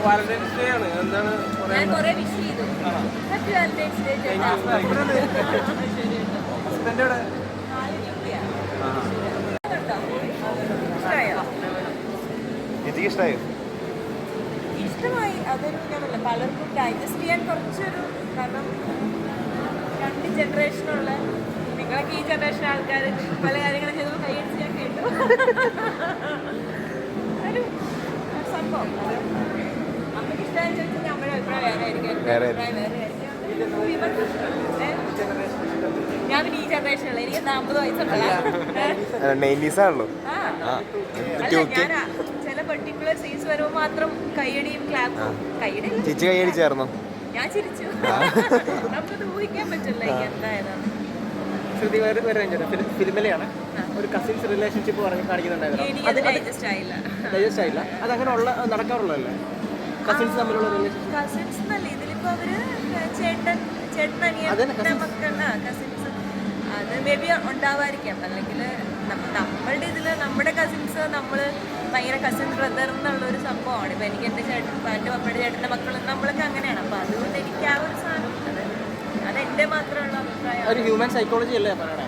Valentine's day ആണ്. എന്താണ് ഞാൻ കുറെ വിഷ് ചെയ്തു. ഹാപ്പി വാലന്റൈൻസ് ഡേ ചേട്ടാ. ഹസ്ബൻഡോടെ ഇഷ്ടമായോ? എനിക്ക് ഇഷ്ടമായോ? ഇഷ്ടമായി. അതൊരു ഞാൻ പറഞ്ഞില്ല, പലർക്കും ഡൈജസ്റ്റ് ചെയ്യാൻ കുറച്ചൊരു, കാരണം രണ്ട് ജനറേഷനുള്ള നിങ്ങളൊക്കെ ഈ ജനറേഷൻ ആൾക്കാർ പല കാര്യങ്ങളും ചെയ്തപ്പോൾ കൈയടിച്ച് ഞാൻ കേട്ടു. ഒരു സംഭവം അത് അമ്മയ്ക്ക് ഇഷ്ടമായി ചോദിച്ചാൽ നമ്മുടെ അഭിപ്രായം വേറെ ആയിരിക്കും, എൻ്റെ അഭിപ്രായം വേറെ ആയിരിക്കും. ഞാൻ പിന്നെ ഈ ജനറേഷനുള്ള, എനിക്ക് 40 വയസ്സുണ്ടല്ലോ. ഞാൻ ചില പെർട്ടിക്കുലർ സീൻസ് വരുമ്പോൾ മാത്രം കൈയടിയും ക്ലാപ്പും. കൈയടിച്ചായിരുന്നോ? ഞാൻ ചിരിച്ചു. നമുക്കത് ഊഹിക്കാൻ പറ്റില്ല എന്തായാലും. ശ്രുതി വേറെ ഫിലിമിലെയാണ് ഒരു കസിൻസ് റിലേഷൻഷിപ്പ് കാണിക്കുന്നുണ്ടായിരുന്നു. എനിക്കത് ഡൈജസ്റ്റ് ആയില്ല. ഡൈജസ്റ്റ് ആയില്ല. അതങ്ങനെ നടക്കാറുള്ളതല്ലേ കസിൻസ് തമ്മിലുള്ള റിലേഷൻഷിപ്പ്? കസിൻസ് എന്നല്ല, ഇതിലിപ്പോ അവര് ചേട്ടൻ അനിയന്റെ മക്കളാ കസിൻസ്. അത് മേ ബി ഉണ്ടാവാതിരിക്കാം. അല്ലെങ്കിൽ നമ്മളുടെ ഇതില് നമ്മുടെ കസിൻസ് നമ്മൾ ഭയങ്കര കസിൻ ബ്രദർ എന്നുള്ളൊരു സംഭവമാണ്. ഇപ്പം എനിക്ക് എൻ്റെ എൻ്റെ പപ്പയുടെ ചേട്ടൻ്റെ മക്കളും നമ്മളൊക്കെ അങ്ങനെയാണ്. അപ്പം അതുകൊണ്ട് എനിക്ക് ആ ഒരു സാധനം അതെൻ്റെ മാത്രമുള്ള അഭിപ്രായം. ഒരു ഹ്യൂമൻ സൈക്കോളജി അല്ലേ പറയണേ?